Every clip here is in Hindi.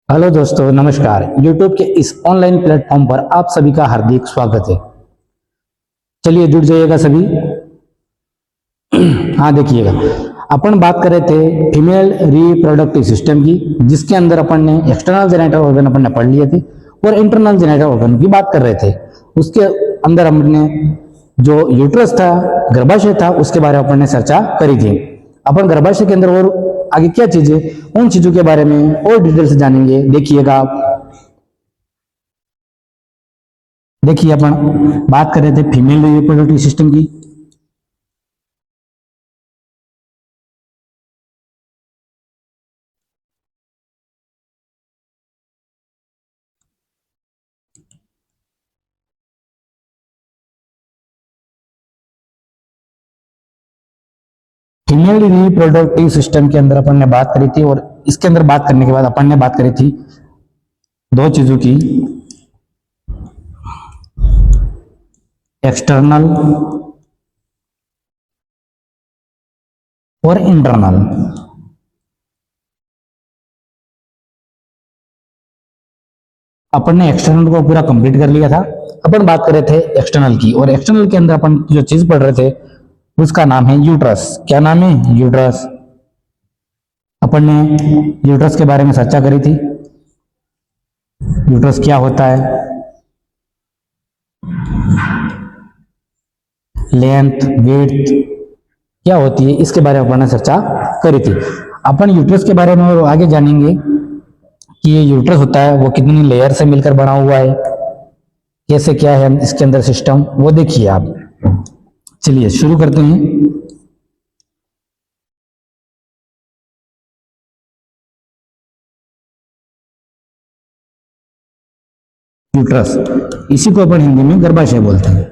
हेलो दोस्तों, नमस्कार। YouTube के इस ऑनलाइन प्लेटफॉर्म पर आप सभी का हार्दिक स्वागत है। चलिए जुड़ जाइएगा सभी। हाँ, देखिएगा, अपन बात कर रहे थे फीमेल रिप्रोडक्टिव सिस्टम की, जिसके अंदर अपन ने एक्सटर्नल जेनिटल ऑर्गन अपन ने पढ़ लिए थे और इंटरनल जेनिटल ऑर्गन की बात कर रहे थे। उसके अंदर हमने जो यूट्रस था, गर्भाशय था, उसके बारे में अपन ने चर्चा करी थी। अपन गर्भाशय के अंदर और आगे क्या चीजें, उन चीजों के बारे में और डिटेल से जानेंगे। देखिएगा आप, देखिए अपन बात कर रहे थे फीमेल रिप्रोडक्टिव सिस्टम की। फीमेल रिप्रोडक्टिव सिस्टम के अंदर अपन ने बात करी थी, और इसके अंदर बात करने के बाद अपन ने बात करी थी दो चीजों की, एक्सटर्नल और इंटरनल। अपन ने एक्सटर्नल को पूरा कंप्लीट कर लिया था। अपन बात कर रहे थे एक्सटर्नल की, और एक्सटर्नल के अंदर अपन जो चीज पढ़ रहे थे उसका नाम है यूट्रस। क्या नाम है? यूट्रस। अपन ने यूट्रस के बारे में चर्चा करी थी। यूट्रस क्या होता है, लेंथ, वेथ क्या होती है, इसके बारे में अपन ने चर्चा करी थी। अपन यूट्रस के बारे में और आगे जानेंगे कि ये यूट्रस होता है वो कितनी लेयर से मिलकर बना हुआ है, कैसे क्या है इसके अंदर सिस्टम, वो देखिए आप। चलिए शुरू करते हैं। यूट्रस, इसी को अपन हिंदी में गर्भाशय बोलते हैं।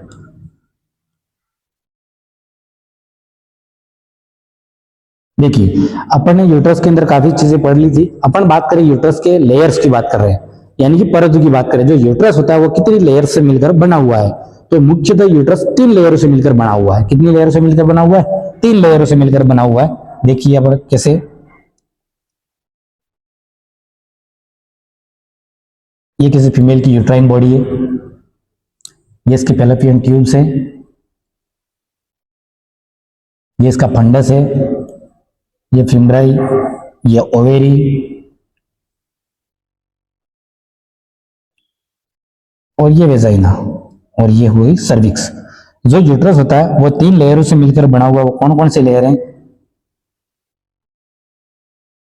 देखिए, अपन ने यूट्रस के अंदर काफी चीजें पढ़ ली थी। अपन बात करें यूट्रस के लेयर्स की बात कर रहे हैं, यानी कि परतों की बात करें। जो यूट्रस होता है वो कितनी लेयर से मिलकर बना हुआ है, तो मुख्यतः यूट्रस 3 लेयरों से मिलकर बना हुआ है। कितनी लेयरों से मिलकर बना हुआ है? 3 लेयरों से मिलकर बना हुआ है। देखिए अब कैसे। ये किसी फीमेल की यूट्राइन बॉडी है, ये इसके फेलोपियन ट्यूब्स है, ये इसका फंडस है, ये फिम्ब्राई, ये ओवेरी, और ये वेजाइना, और ये हुई सर्विक्स। जो यूट्रस होता है वो 3 लेयरों से मिलकर बना हुआ है। वो कौन कौन से लेयर हैं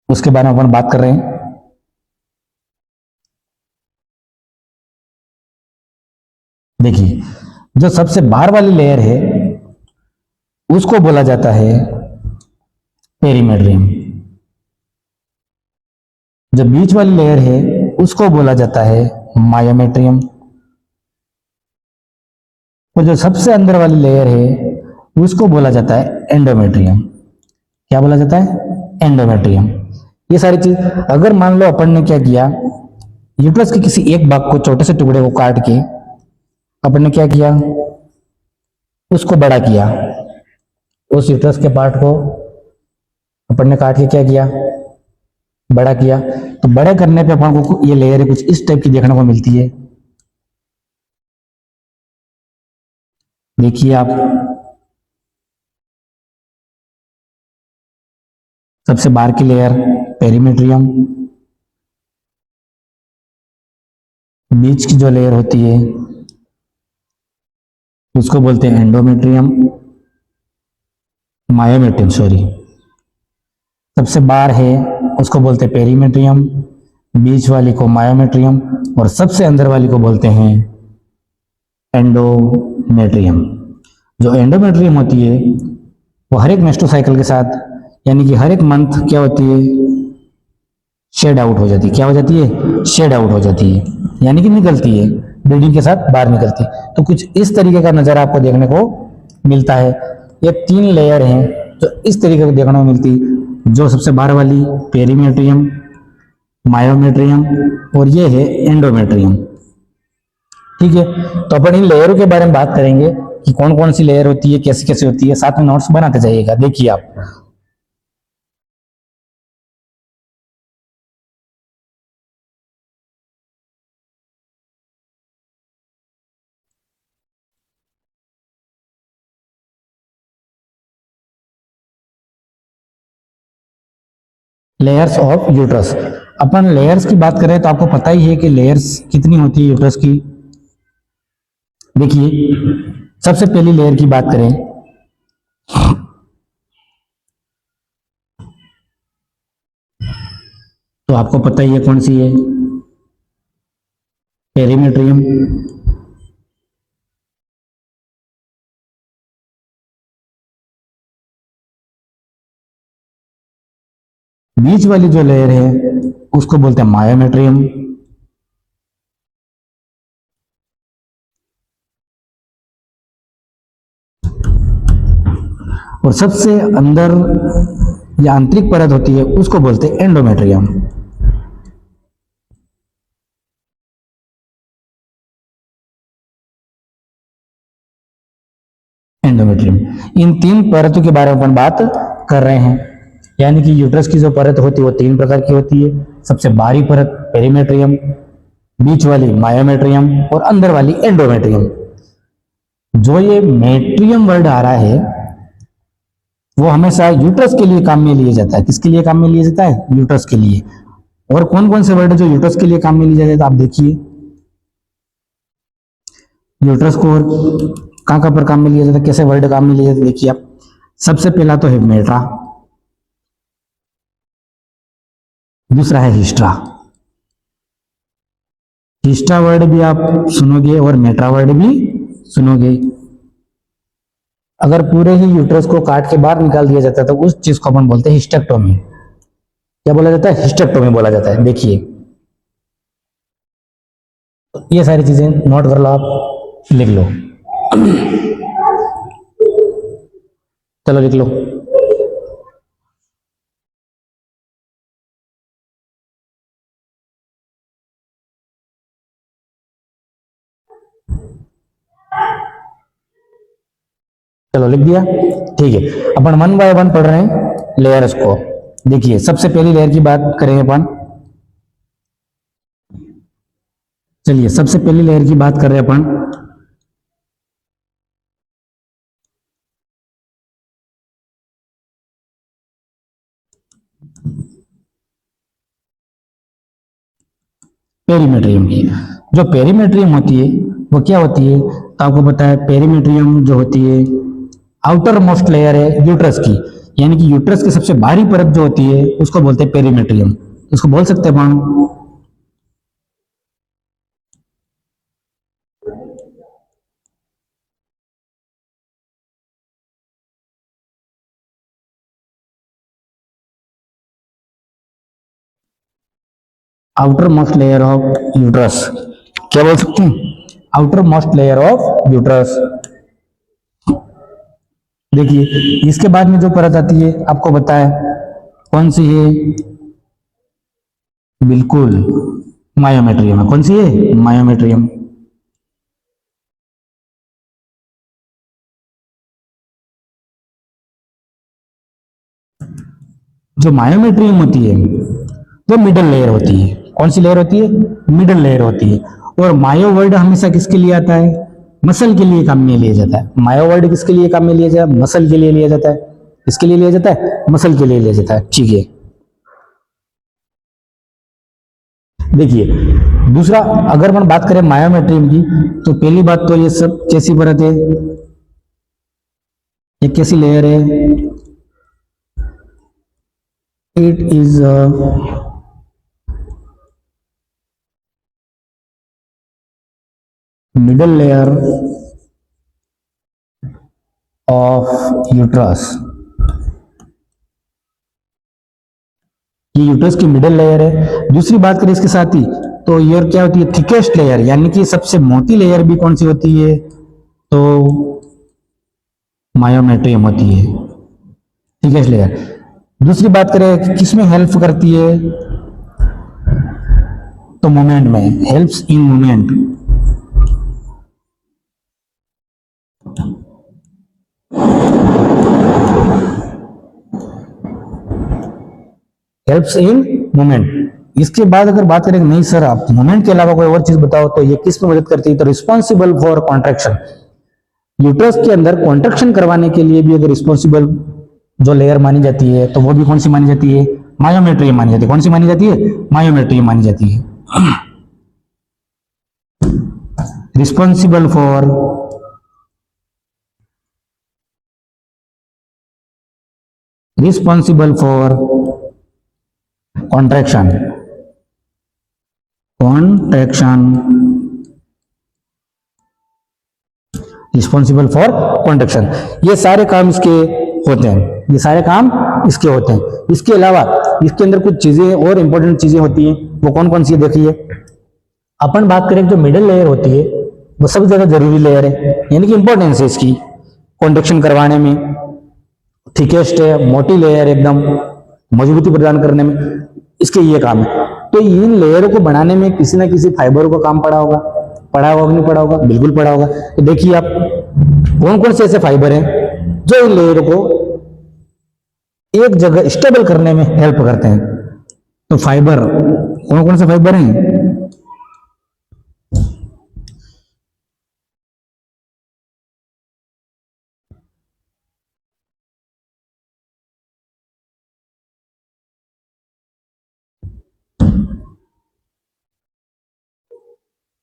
उसके बारे में अपन बात कर रहे हैं। देखिए, जो सबसे बाहर वाली लेयर है उसको बोला जाता है पेरीमेड्रियम। जो बीच वाली लेयर है उसको बोला जाता है मायोमेट्रियम, और जो सबसे अंदर वाली लेयर है उसको बोला जाता है एंडोमेट्रियम। क्या बोला जाता है? एंडोमेट्रियम। ये सारी चीज, अगर मान लो अपन ने क्या किया, यूट्रस के किसी एक भाग को, छोटे से टुकड़े को काट के अपन ने क्या किया, उसको बड़ा किया। उस यूट्रस के पार्ट को अपन ने काट के क्या किया, बड़ा किया। तो बड़े करने पे अपन को ये लेयर कुछ इस टाइप की देखने को मिलती है। देखिए आप, सबसे बाहर की लेयर पेरीमेट्रियम, बीच की जो लेयर होती है उसको बोलते हैं एंडोमेट्रियम, मायोमेट्रियम सॉरी। सबसे बाहर है उसको बोलते हैं पेरीमेट्रियम, बीच वाली को मायोमेट्रियम, और सबसे अंदर वाली को बोलते हैं एंडोमेट्रियम। जो एंडोमेट्रियम होती है वो हर एक मेस्टो साइकिल के साथ, यानी कि हर एक मंथ क्या होती है, शेड आउट हो जाती है। क्या हो जाती है? शेड आउट हो जाती है, यानी कि निकलती है, ब्लीडिंग के साथ बाहर निकलती है। तो कुछ इस तरीके का नजारा आपको देखने को मिलता है। ये 3 लेयर हैं जो इस तरीके को देखने को मिलती है। जो सबसे बाहर वाली पेरीमेट्रियम, मायोमेट्रियम, और ये है एंडोमेट्रियम। ठीक है, तो अपन इन लेयरों के बारे में बात करेंगे कि कौन कौन सी लेयर होती है, कैसी कैसी होती है। साथ में नोट्स बनाते जाइएगा। देखिए आप, layers of uterus. Upon layers की बात करें तो आपको पता ही है कि लेयर्स कितनी होती है यूट्रस की। देखिए, सबसे पहली लेयर की बात करें तो आपको पता ही है कौन सी है, पेरीमेट्रियम। बीच वाली जो लेयर है उसको बोलते हैं मायोमेट्रियम। और सबसे अंदर या आंतरिक परत होती है उसको बोलते हैं एंडोमेट्रियम। एंडोमेट्रियम, इन तीन परतों के बारे में अपन बात कर रहे हैं। यानी कि यूट्रस की जो परत होती है वो तीन प्रकार की होती है। सबसे बाहरी परत पेरीमेट्रियम, बीच वाली मायोमेट्रियम और अंदर वाली एंडोमेट्रियम। जो ये मेट्रियम वर्ड आ रहा है वो हमेशा यूट्रस के लिए काम में लिया जाता है। किसके लिए काम में लिया जाता है? यूट्रस के लिए। और कौन कौन से वर्ड जो यूट्रस के लिए काम में लिया जाता है आप देखिए। यूट्रस को और कहां पर काम में लिया जाता है, कैसे वर्ड काम में लिया जाता है देखिए आप। सबसे पहला तो है मेट्रा, दूसरा है हिस्ट्रा। हिस्ट्रा वर्ड भी आप सुनोगे और मेट्रा वर्ड भी सुनोगे। अगर पूरे ही यूट्रस को काट के बाहर निकाल दिया जाता है तो उस चीज को अपन बोलते हैं हिस्टेक्टोमी। क्या बोला जाता है? हिस्टेक्टोमी बोला जाता है। देखिए, ये सारी चीजें नोट कर लो, आप लिख लो। चलो लिख लो। चलो लिख दिया, ठीक है। अपन वन बाय वन पढ़ रहे हैं लेयर्स को। देखिए, सबसे पहली लेयर की बात करें अपन। चलिए, सबसे पहली लेयर की बात कर रहे हैं अपन। पेरीमेट्रियम की। जो पेरीमेट्रियम होती है वो क्या होती है तो आपको पता है, पेरीमेट्रियम जो होती है आउटर मोस्ट लेयर है यूट्रस की। यानी कि यूट्रस की सबसे बाहरी परत जो होती है उसको बोलते हैं पेरीमेट्रियम। इसको बोल सकते हैं अपन outermost layer of uterus. क्या बोल सकते हैं? Outermost layer of uterus. देखिए, इसके बाद में जो परत आती है आपको पता है कौन सी है? बिल्कुल, मायोमेट्रियम है। कौन सी है? मायोमेट्रियम। जो मायोमेट्रियम होती है वो मिडल लेयर होती है। कौन सी लेयर होती है? मिडल लेयर होती है। और मायो वर्ड हमेशा किसके लिए आता है? मसल के लिए काम में लिया जाता है। मायो वर्ड किसके लिए काम में लिया जाता है? मसल के लिए लिया जाता है। किसके लिए लिया जाता है? मसल के लिए लिया जाता है। ठीक है। देखिए, दूसरा अगर हम बात करें मायोमेट्रियम की तो पहली बात तो ये सब कैसी परत है? ये कैसी लेयर है? It is middle layer of uterus. ये यूट्रस की मिडल लेयर है। दूसरी बात करें इसके साथ ही तो ये क्या होती है? थिकेस्ट लेयर, यानी कि सबसे मोटी लेयर भी कौन सी होती है? तो मायोमेट्रियम होती है, थिकेस्ट लेयर। दूसरी बात करें किसमें हेल्प करती है तो मूवमेंट में, helps in movement. Helps in movement. इसके बाद अगर बात करें नहीं सर आप मूवमेंट के अलावा कोई और चीज बताओ तो ये किस में मदद करती है? तो रिस्पॉन्सिबल फॉर कॉन्ट्रैक्शन। यूट्रस के अंदर कॉन्ट्रैक्शन करवाने के लिए भी अगर रिस्पॉन्सिबल जो लेयर मानी जाती है तो वो भी कौन सी मानी जाती है? मायोमेट्री मानी जाती है। कौन सी मानी जाती है? मायोमेट्री मानी जाती है। Responsible for contraction, responsible for contraction, ये सारे काम इसके होते हैं, ये सारे काम इसके होते हैं। इसके अलावा इसके अंदर कुछ चीजें और इंपॉर्टेंट चीजें होती हैं, वो कौन कौन सी देखिए। अपन बात करें जो मिडिल लेयर होती है वो सबसे ज्यादा जरूरी लेयर है, यानी कि इंपॉर्टेंस है इसकी कॉन्ट्रैक्शन करवाने में। थिकेस्ट है, मोटी लेयर एकदम मजबूती प्रदान करने में, इसके ये काम है। तो इन लेयरों को बनाने में किसी ना किसी फाइबर को काम पड़ा होगा, पड़ा होगा कि नहीं पड़ा होगा? बिल्कुल पड़ा होगा। तो देखिए आप कौन कौन से ऐसे फाइबर हैं जो इन लेयर को एक जगह स्टेबल करने में हेल्प करते हैं। तो फाइबर कौन कौन से फाइबर हैं?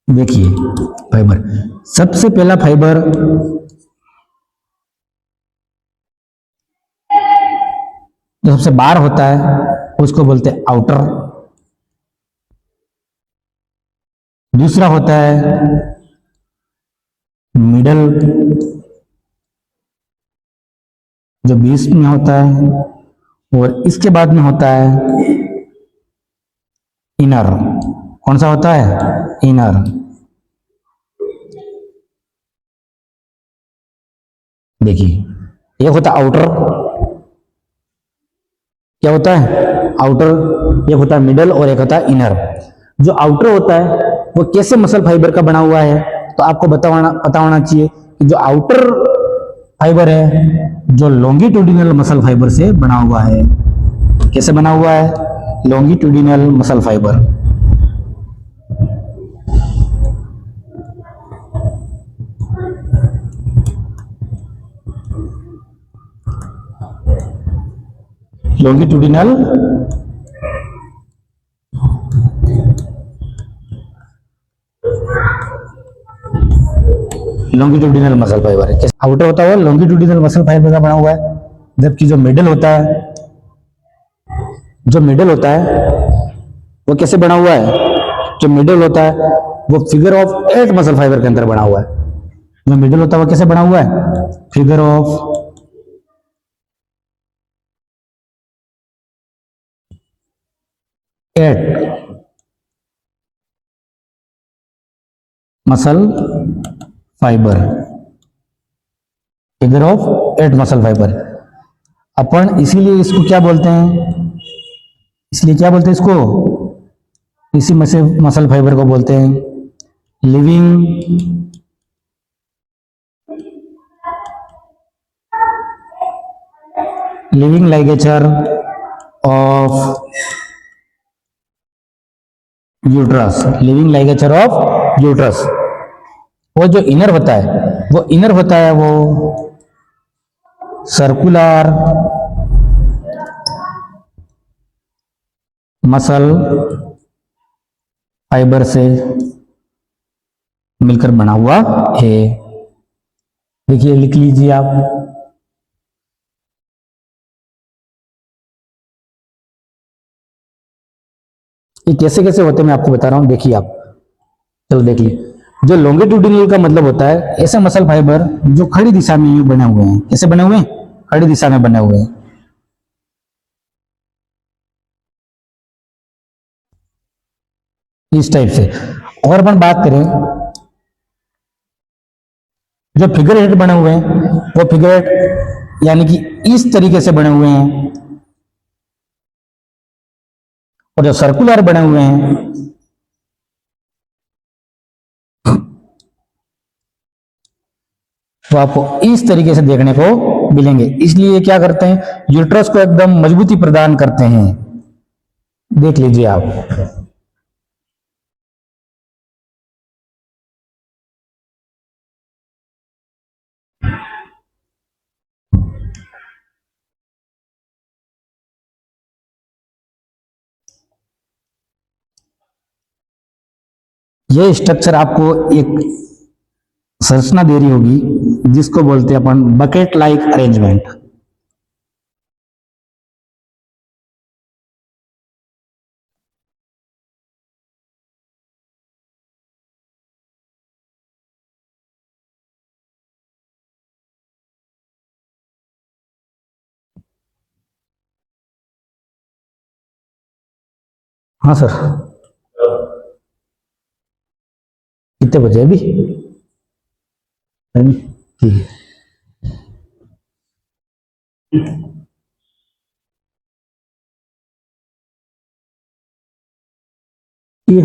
देखिए फाइबर, सबसे पहला फाइबर जो सबसे बाहर होता है उसको बोलते हैं आउटर। दूसरा होता है मिडल, जो बीच में होता है, और इसके बाद में होता है इनर। कौन सा होता है? इनर। देखिए एक होता है आउटर, क्या होता है? आउटर। एक होता है मिडल और एक होता है इनर। जो आउटर होता है वो कैसे मसल फाइबर का बना हुआ है, तो आपको पता होना चाहिए कि जो आउटर फाइबर है जो लॉन्गिट्यूडिनल मसल फाइबर से बना हुआ है। कैसे बना हुआ है? Longitudinal muscle fibre. Longitudinal longitudinal muscle fibre है। आउटर होता है लॉन्गिट्यूडिनल मसल फाइबर का बना हुआ है, जबकि जो मिडल होता है, जो मिडल होता है वो कैसे बना हुआ है? जो मिडल होता है वो फिगर ऑफ 8 मसल फाइबर के अंदर बना हुआ है। जो मिडल होता है वो कैसे बना हुआ है? Figure of 8 muscle fibre, figure of 8 muscle fibre. अपन इसीलिए इसको क्या बोलते हैं? इसलिए क्या बोलते हैं इसको? इसी मसल फाइबर को बोलते हैं living ligature of uterus. Living ligature of uterus. वो जो इनर होता है, वो इनर होता है वो सर्कुलर मसल फाइबर से मिलकर बना हुआ है। देखिए लिख लीजिए आप। ये कैसे कैसे होते हैं मैं आपको बता रहा हूं, देखिए आप। चलो देख लीजिए। जो लॉन्गिट्यूडिनल का मतलब होता है ऐसे मसल फाइबर जो खड़ी दिशा में यूं बने हुए हैं। कैसे बने हुए हैं? खड़ी दिशा में बने हुए हैं, इस टाइप से। और अपन बात करें जो फिगर हेड बने हुए हैं, वो फिगर हेड यानी कि इस तरीके से बने हुए हैं, और जो सर्कुलर बने हुए हैं तो आपको इस तरीके से देखने को मिलेंगे। इसलिए क्या करते हैं? यूट्रस को एकदम मजबूती प्रदान करते हैं। देख लीजिए आप। ये स्ट्रक्चर आपको एक संरचना दे रही होगी जिसको बोलते हैं अपन बकेट लाइक अरेंजमेंट। हाँ सर, कितने बजे अभी? ठीक है। ये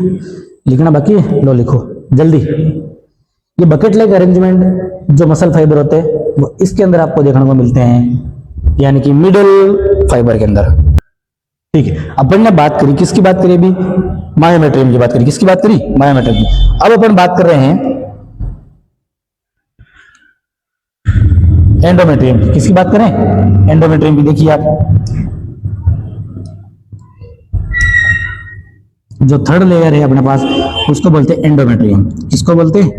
लिखना बाकी है, लो लिखो जल्दी। ये बकेट लाइक अरेंजमेंट जो मसल फाइबर होते हैं वो इसके अंदर आपको देखने को मिलते हैं, यानी कि मिडल फाइबर के अंदर। ठीक है, अपन ने बात करी, किसकी बात करी अभी? मायोमेट्रियम की बात करी। किसकी बात करी? मायोमेट्रियम की। अब अपन बात कर रहे हैं एंडोमेट्रियम की। किसकी बात करें? एंडोमेट्रियम की। देखिए आप, जो थर्ड लेयर है अपने पास उसको बोलते हैं एंडोमेट्रियम। किसको बोलते हैं?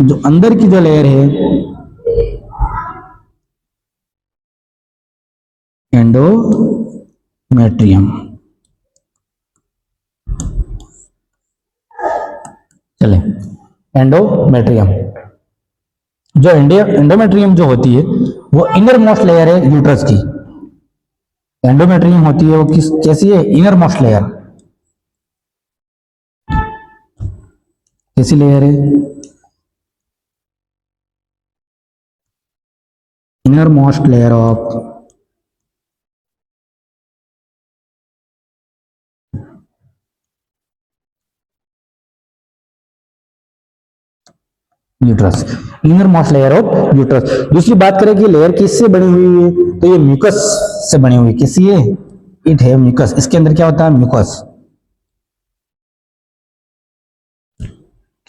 जो अंदर की जो लेयर है एंडोमेट्रियम। चले, एंडोमेट्रियम। जो एंडोमेट्रियम जो होती है वो इनर मोस्ट लेयर है यूट्रस की। एंडोमेट्रियम होती है वो किस कैसी है? Inner most layer. कैसी लेयर है? Inner most layer of uterus. Inner most layer of uterus. दूसरी बात करें कि लेयर किससे बनी हुई है, तो ये म्यूकस से बनी हुई। किसी है? इट है म्यूकस। इसके अंदर क्या होता है? म्यूकस।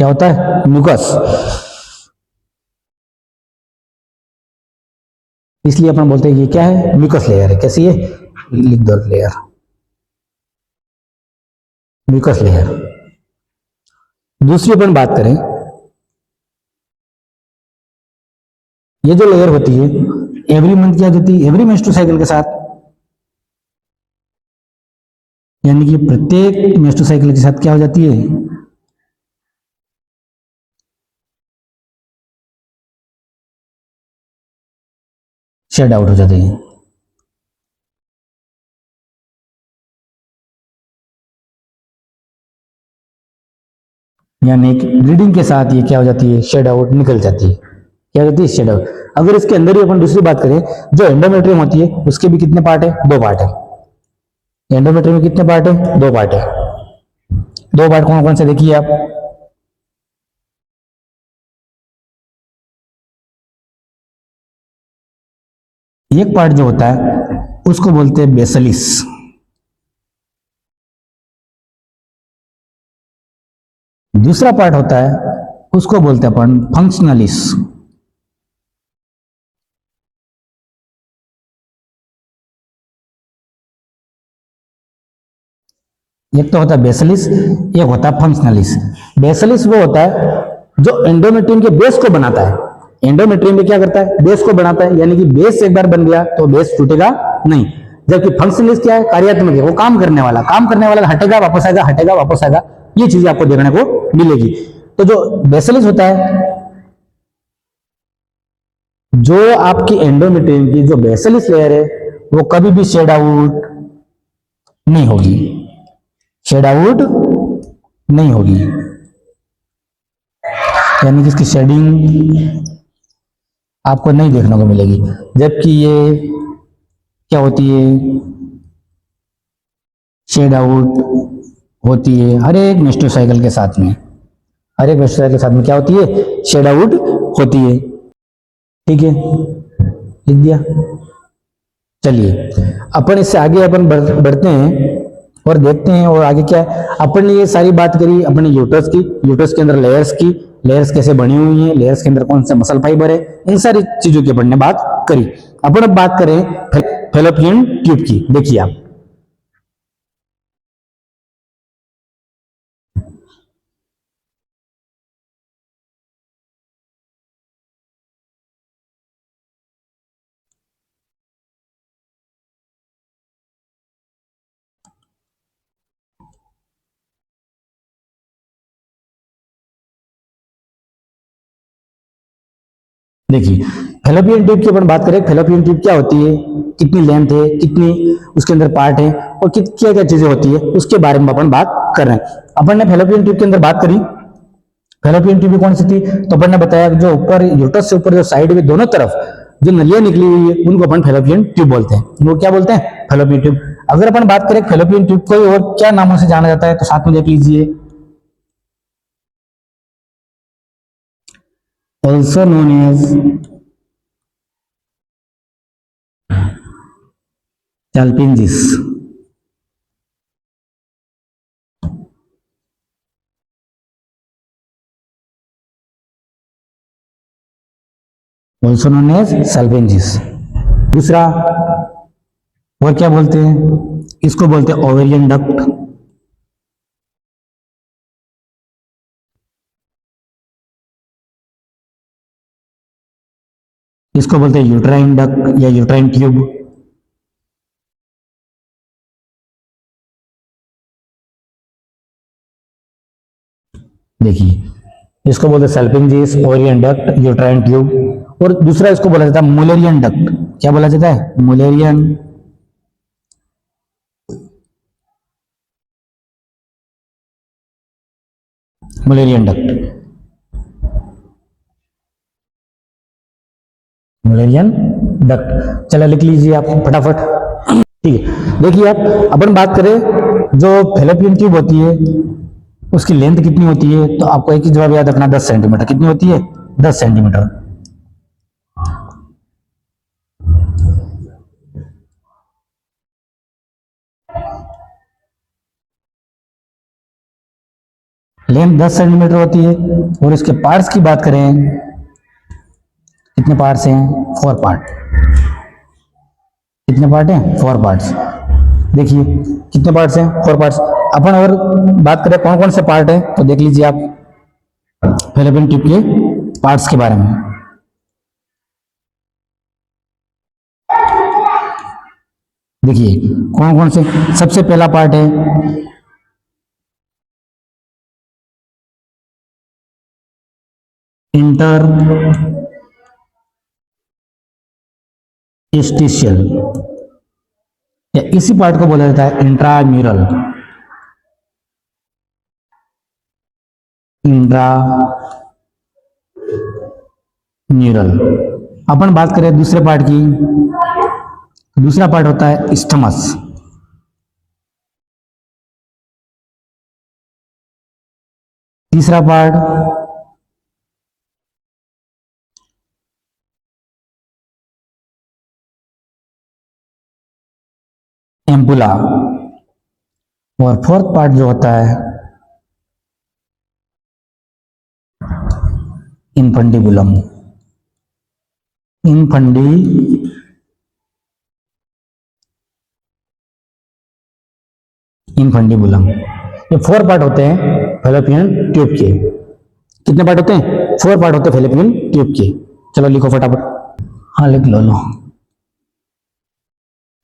क्या होता है? म्यूकस। इसलिए अपन बोलते हैं ये क्या है? म्यूकस लेयर है। कैसी है? लिख दो लेयर, म्यूकस लेयर। दूसरी अपन बात करें, ये जो लेयर होती है एवरी मंथ क्या जाती है? एवरी मेंस्ट्रुअल साइकिल के साथ, यानी कि प्रत्येक मेंस्ट्रुअल साइकिल के साथ क्या हो जाती है? शेड आउट हो जाती है। यानी कि ब्लीडिंग के साथ ये क्या हो जाती है? शेड आउट निकल जाती है। क्या होती है? Shed out. अगर इसके अंदर ही अपन दूसरी बात करें, जो एंडोमेट्रियम होती है उसके भी कितने पार्ट है? दो पार्ट है। एंडोमेट्रियम में कितने पार्ट है? दो पार्ट है। दो पार्ट कौन कौन से देखिए आप। एक पार्ट जो होता है उसको बोलते हैं बेसलिस। दूसरा पार्ट होता है उसको बोलते हैं अपन फंक्शनलिस। एक तो होता है बेसलिस, एक होता है फंक्शनलिस। बेसलिस वो होता है जो एंडोमेट्रियम के बेस को बनाता है। एंडोमेट्रियम में क्या करता है? बेस को बनाता है, यानी कि बेस एक बार बन गया तो बेस टूटेगा नहीं। जबकि फंक्शनलिस क्या है? कार्यात्मक है, वो काम करने वाला। काम करने वाला हटेगा वापस आएगा, हटेगा वापस आएगा। ये चीजें आपको देखने को मिलेगी। तो जो बेसलिस होता है, जो आपकी एंडोमेट्रियम की जो बेसलिस लेयर है वो कभी भी शेड आउट नहीं होगी। शेड आउट नहीं होगी, यानी कि इसकी शेडिंग आपको नहीं देखने को मिलेगी। जबकि ये क्या होती है? शेड आउट होती है हर एक मेंस्ट्रुअल साइकिल के साथ में। हर एक मेंस्ट्रुअल साइकिल के साथ में क्या होती है? शेड आउट होती है। ठीक है, लिख दिया। चलिए अपन इससे आगे अपन बढ़ते हैं और देखते हैं और आगे क्या है। अपन ने ये सारी बात करी अपने यूट्रस की, यूट्रस के अंदर लेयर्स की, लेयर्स कैसे बनी हुई हैं, लेयर्स के अंदर कौन से मसल फाइबर है, इन सारी चीजों की अपन ने बात करी। अपन अब बात करें फैलोपियन ट्यूब की। देखिए आप, देखिए फेलोपियन ट्यूब की अपन बात करें, फेलोपियन ट्यूब क्या होती है, कितनी लेंथ है, कितनी उसके अंदर पार्ट है और क्या क्या चीजें होती है, उसके बारे में अपन बात कर रहे हैं। अपन ने फेलोपियन ट्यूब के अंदर बात करी, फेलोपियन ट्यूब कौन सी थी, तो अपन ने बताया जो ऊपर यूट्रस से ऊपर जो साइड में दोनों तरफ जो नलियां निकली हुई है उनको अपन फेलोपियन ट्यूब बोलते हैं। उनको क्या बोलते हैं, फेलोपियन ट्यूब। अगर अपन बात करें फेलोपियन ट्यूब को और क्या नामों से जाना जाता है, तो साथ में देख लीजिए, also known as salpingitis, also known as salpingitis. दूसरा और क्या बोलते हैं, इसको बोलते हैं ओवेरियन डक्ट, इसको बोलते हैं यूट्राइन डक्ट या यूट्राइन ट्यूब। देखिए इसको बोलते हैं सैल्पिंजिस, ओवेरियन डक्ट, यूट्राइन ट्यूब। और दूसरा इसको बोला जाता है मुलेरियन डक्ट। क्या बोला जाता है, Mullerian Mullerian duct, Mullerian duct. चलो लिख लीजिए आप फटाफट। ठीक है, देखिए आप अपन बात करें जो फेलोपियन ट्यूब होती है उसकी लेंथ कितनी होती है, तो आपको एक ही जवाब याद रखना, 10 सेंटीमीटर। कितनी होती है, 10 सेंटीमीटर। लेंथ 10 सेंटीमीटर होती है। और इसके पार्ट्स की बात करें, कितने पार्ट्स हैं, 4 पार्ट। कितने पार्ट हैं, 4 पार्ट्स। देखिए कितने पार्ट्स हैं, 4 पार्ट्स। अपन और बात करें कौन कौन से पार्ट है, तो देख लीजिए आप फेलोपियन ट्यूब के पार्ट्स के बारे में। देखिए कौन कौन से, सबसे पहला पार्ट है इंटर स्टिशियल, या इसी पार्ट को बोला जाता है इंट्राम्यूरल। इंट्राम्यूरल। अपन बात करें दूसरे पार्ट की, दूसरा पार्ट होता है स्टमस। तीसरा पार्ट एम्पुला। और फोर्थ पार्ट जो होता है इनफंडिबुलम। इनफंडिबुलम। ये 4 पार्ट होते हैं फेलोपियन ट्यूब के। कितने पार्ट होते हैं, 4 पार्ट होते हैं फेलोपियन ट्यूब के। चलो लिखो फटाफट, हाँ लिख लो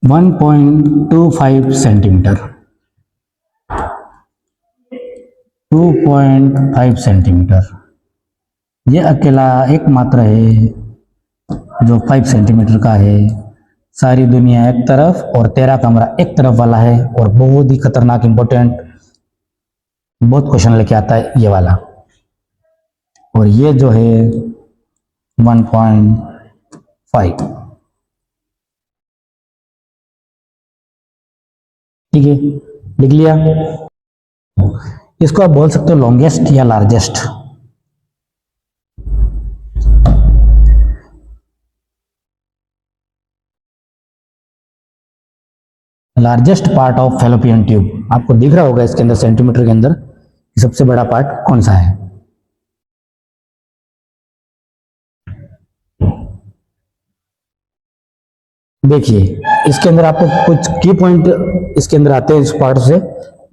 1.25 सेंटीमीटर, 2.5 सेंटीमीटर। ये अकेला एकमात्र है जो 5 सेंटीमीटर का है। सारी दुनिया एक तरफ और तेरा कमरा एक तरफ वाला है। और बहुत ही खतरनाक इंपॉर्टेंट, बहुत क्वेश्चन लेके आता है ये वाला। और ये जो है 1.5। ठीक है, लिख लिया। इसको आप बोल सकते हो लॉन्गेस्ट या largest. Largest part of fallopian tube आपको दिख रहा होगा इसके अंदर सेंटीमीटर के अंदर, सबसे बड़ा पार्ट कौन सा है। देखिए इसके अंदर आपको कुछ की पॉइंट इसके अंदर आते हैं इस पार्ट से,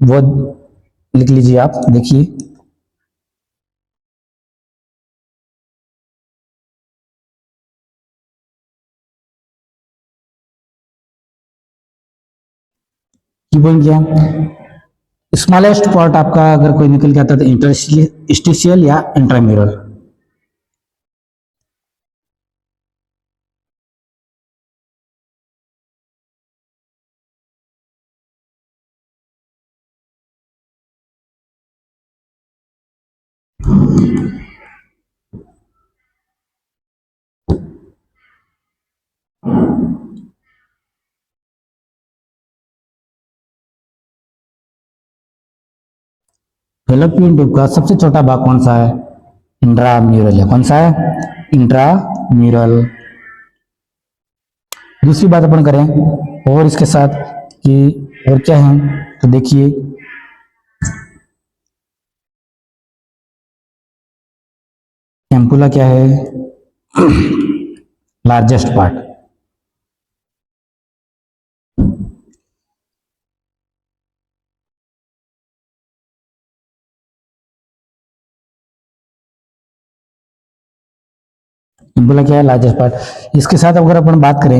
वो लिख लीजिए आप। देखिए की पॉइंट क्या, स्मॉलेस्ट पार्ट आपका अगर कोई निकल के आता है तो इंटरस्टिशियल या इंट्राम्यूरल। फेलोपियन ट्यूब का सबसे छोटा भाग कौन सा है? इंट्राम्यूरल है। कौन सा है? इंट्राम्यूरल। दूसरी बात अपन करें और इसके साथ कि और क्या है, तो देखिए एम्पुला क्या है? Largest part. एम्पुला क्या है? Largest part. इसके साथ अगर अपन बात करें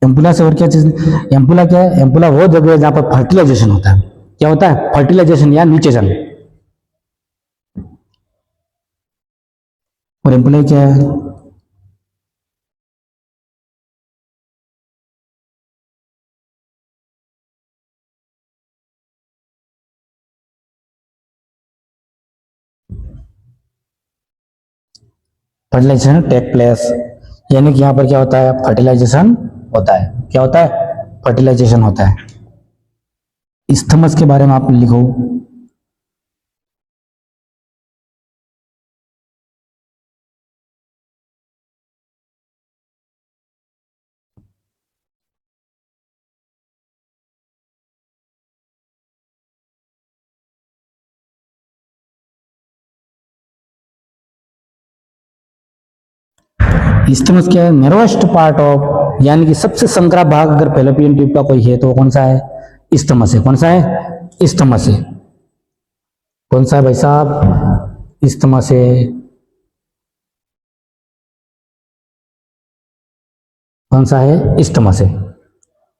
एम्पुला से और क्या चीज, एम्पुला क्या है? एम्पुला वो जगह है जहां पर फर्टिलाइजेशन होता है। क्या होता है? फर्टिलाइजेशन या निषेचन। और एम्पुला क्या है? फर्टिलाइजेशन टेक प्लेस, यानी कि यहां पर क्या होता है? फर्टिलाइजेशन होता है। क्या होता है? फर्टिलाइजेशन होता है। इस्थमस के बारे में आप लिखो। इस्थमस क्या है? नर्वस्ट पार्ट ऑफ, यानी कि सबसे संकरा भाग अगर फेलोपियन ट्यूब का कोई है तो कौन सा है? इस्थमस है। कौन सा है? इस्थमस है। कौन सा है भाई साहब? इस्थमस है। कौन सा है? इस्थमस है।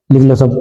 लिख लो सब।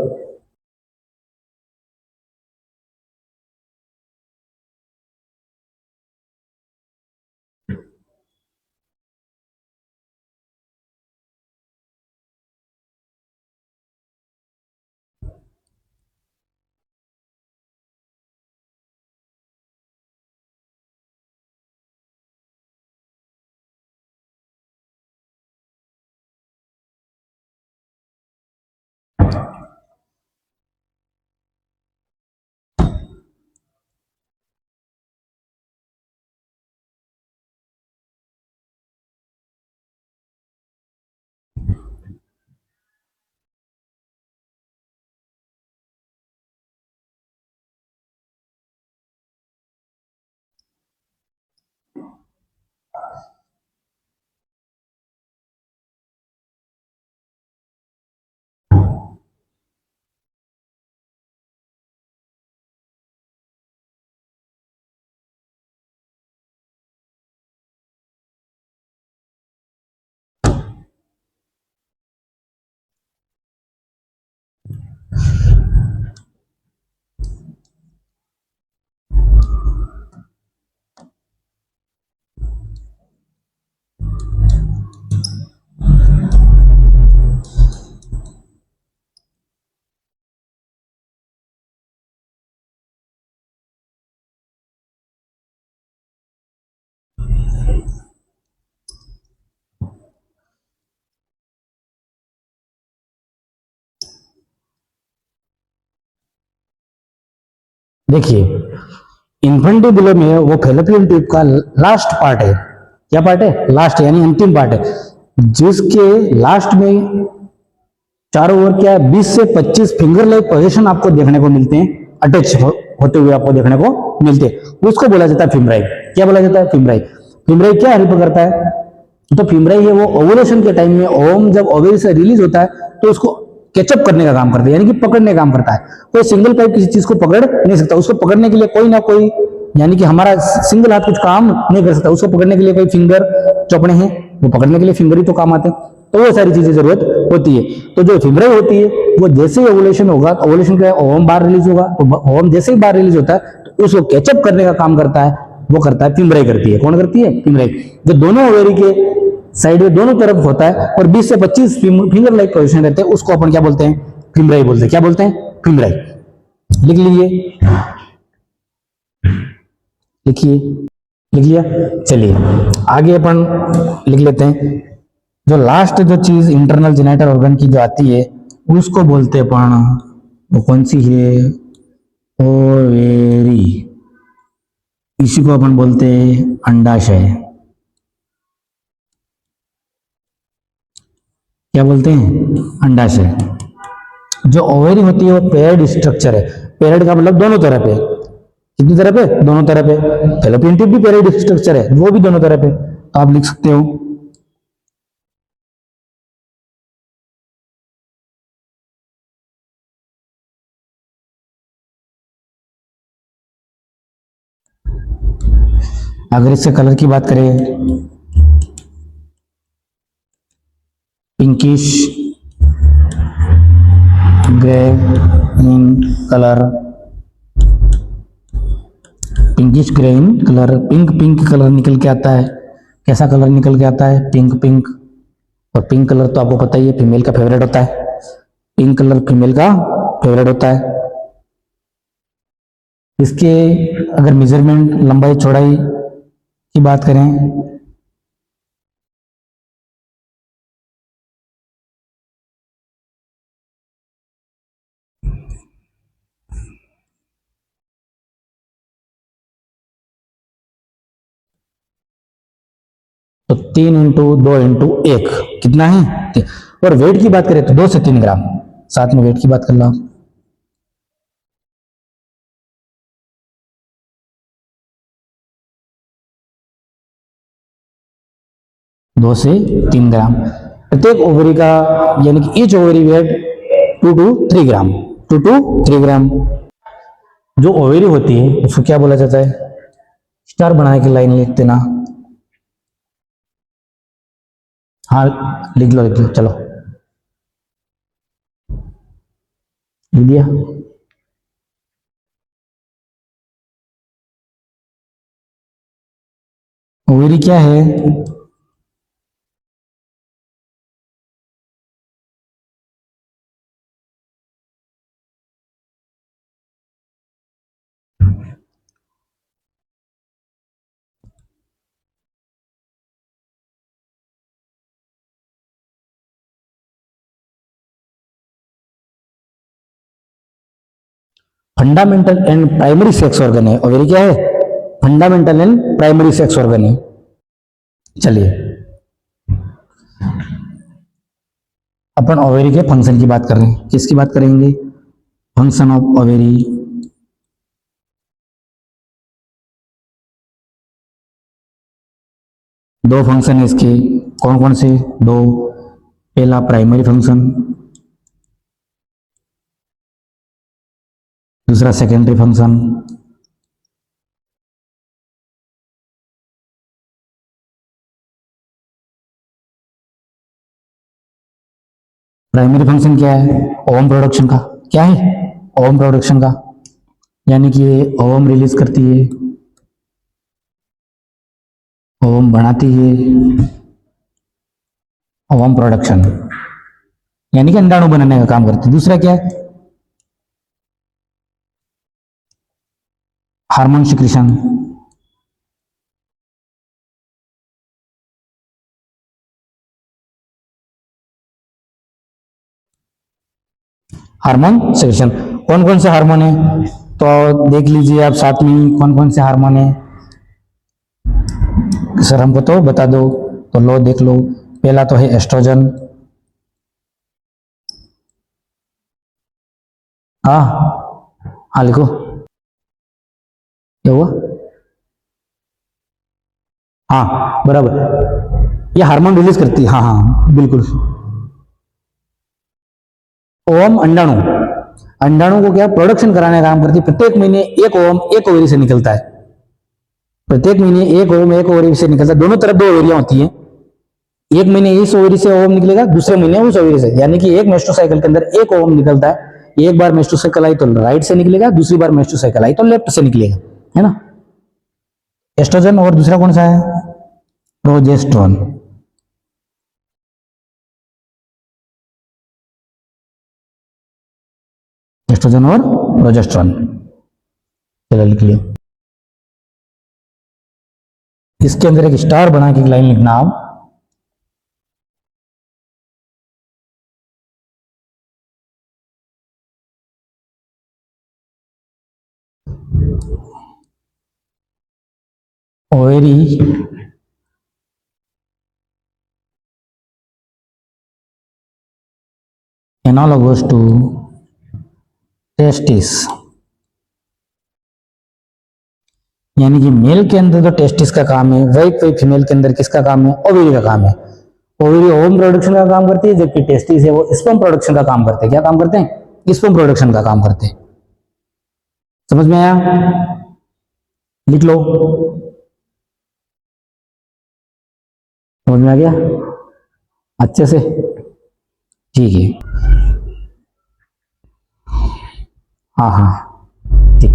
देखिए इन्फेंटिबुलम में वो फेलोपियन ट्यूब का लास्ट पार्ट है। क्या पार्ट है? लास्ट, यानी अंतिम पार्ट है, जिसके लास्ट में चारों ओर क्या है? 20 से 25 फिंगर लाइक पोजीशन आपको देखने को मिलते हैं, अटैच होते हुए आपको देखने को मिलते हैं। उसको बोला जाता है फिमराई। क्या बोला जाता है? फिमराई। फिमराई क्या हेल्प करता है? तो फिमराई है वो ओवुलेशन के टाइम में ओवम जब ओवरी से रिलीज होता है तो उसको कैचअप करने का काम करता है, यानी कि पकड़ने का काम करता है। कोई सिंगल पाइप किसी चीज को पकड़ नहीं सकता, उसको पकड़ने के लिए कोई ना कोई, यानी कि हमारा सिंगल हाथ कुछ काम नहीं कर सकता, उसको पकड़ने के लिए कोई फिंगर चौपड़े हैं, वो पकड़ने के लिए फिंगर ही तो काम आते हैं। तो वो सारी चीजें जरूरत होती है। तो जो फिमराई होती है वो जैसे ही ओवुलेशन होगा, ओवुलेशन का ओवम बाहर रिलीज होगा, तो ओवम जैसे ही बाहर रिलीज होता है तो उसको कैचअप करने का काम करता है, वो करता है फिमराई करती है। कौन करती है? फिमराई। जो दोनों ओवरी के साइड में दोनों तरफ होता है और 20 से 25 फिंगर लाइक पोजीशन रहते हैं, उसको अपन क्या बोलते हैं? फिमराई बोलते हैं। क्या बोलते हैं? फिमराई। लिख लीजिए। लिखिए, लिख लिया। चलिए आगे अपन लिख लेते हैं। जो लास्ट जो चीज इंटरनल जेनिटल ऑर्गन की जो आती है उसको बोलते हैं अपन, वो कौन सी है? ओवेरी। इसी को अपन बोलते हैं अंडाशय। क्या बोलते हैं? अंडाशय। जो ओवेरी होती है वो पेयर्ड स्ट्रक्चर है। पेयर्ड का मतलब दोनों तरफ है। कितनी तरफ है? दोनों तरफ है। फैलोपियन ट्यूब भी पेयर्ड स्ट्रक्चर है, वो भी दोनों तरफ है, तो आप लिख सकते हो। अगर इससे कलर की बात करें, pinkish grey in colour, pinkish grey in colour, pink pink colour निकल के आता है। कैसा कलर निकल के आता है? Pink pink. और पिंक कलर तो आपको पता ही है फीमेल का फेवरेट होता है। पिंक कलर फीमेल का फेवरेट होता है। इसके अगर मेजरमेंट, लंबाई चौड़ाई की बात करें, तो 3 × 2 × 1 कितना है? और वेट की बात करें तो 2 से 3 ग्राम। साथ में वेट की बात कर लो। 2 से 3 ग्राम प्रत्येक ओवरी का, यानी कि each ovary weight 2 to 3 gram. 2 to 3 gram. जो ओवरी होती है उसको क्या बोला जाता है? स्टार बना के लाइन लिख देना। हाँ लिख लो, लिख लो, चलो लिख दिया। ओवरी क्या है? Fundamental and primary sex organ है। ओवरी क्या है? Fundamental and primary sex organ है। चलिए अपन ओवेरी के फंक्शन की बात कर रहे हैं। किसकी बात करेंगे? Function of ovary. दो फंक्शन है इसके। कौन कौन से? दो। पहला प्राइमरी फंक्शन, दूसरा सेकेंडरी फंक्शन। प्राइमरी फंक्शन क्या है? ओवम प्रोडक्शन का। क्या है? ओवम प्रोडक्शन का, यानी कि ये ओवम रिलीज करती है, ओवम बनाती है। ओवम प्रोडक्शन यानी कि अंडाणु बनाने का काम करती है। दूसरा क्या है? Hormone secretion. Hormone secretion. कौन कौन से हार्मोन है तो देख लीजिए आप साथ में, कौन कौन से हार्मोन है सर हमको तो बता दो। तो लो देख लो। पहला तो है एस्ट्रोजन। हाँ हाँ लिखो। क्या हुआ? हाँ बराबर, ये हार्मोन रिलीज करती है। हाँ हाँ बिल्कुल। ओवम अंडाणु, अंडाणु को क्या प्रोडक्शन कराने का काम करती है। प्रत्येक महीने एक ओवम एक ओवरी से निकलता है। प्रत्येक महीने एक ओवम एक ओवरी से निकलता है। दोनों तरफ दो ओवरियां होती हैं। एक महीने इस ओवरी से ओवम निकलेगा, दूसरे महीने उस ओवरी से, यानी कि एक मेस्टोसाइकिल के अंदर एक ओवम निकलता है। एक बार मेस्टोसाइकिल आई तो राइट से निकलेगा, दूसरी बार मेस्टोसाइकिल आई तो लेफ्ट से निकलेगा, है ना। एस्ट्रोजन और दूसरा कौन सा है? प्रोजेस्ट्रॉन। एस्ट्रोजन और प्रोजेस्ट्रॉन, चलो लिख लिया। इसके अंदर एक स्टार बना के एक लाइन लिखना आप। ओवेरी एनालॉगस टू टेस्टिस, यानी कि मेल के अंदर जो टेस्टिस का काम है वही कोई फीमेल के अंदर किसका काम है, ओवेरी का काम है। ओवेरी ओवम प्रोडक्शन का काम करती है, जबकि टेस्टिस है वो स्पर्म प्रोडक्शन का काम करते हैं। क्या काम करते हैं? स्पर्म प्रोडक्शन का काम करते हैं। समझ में आया? लिख लो। समझ में आ गया अच्छे से? ठीक है, हाँ हाँ ठीक।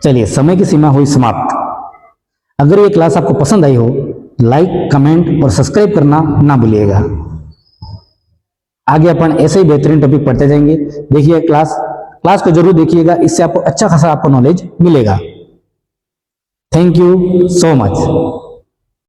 चलिए समय की सीमा हुई समाप्त। अगर ये क्लास आपको पसंद आई हो, लाइक, कमेंट और सब्सक्राइब करना ना भूलिएगा। आगे अपन ऐसे ही बेहतरीन टॉपिक पढ़ते जाएंगे। देखिए क्लास को जरूर देखिएगा, इससे आपको अच्छा खासा आपको नॉलेज मिलेगा। Thank you so much.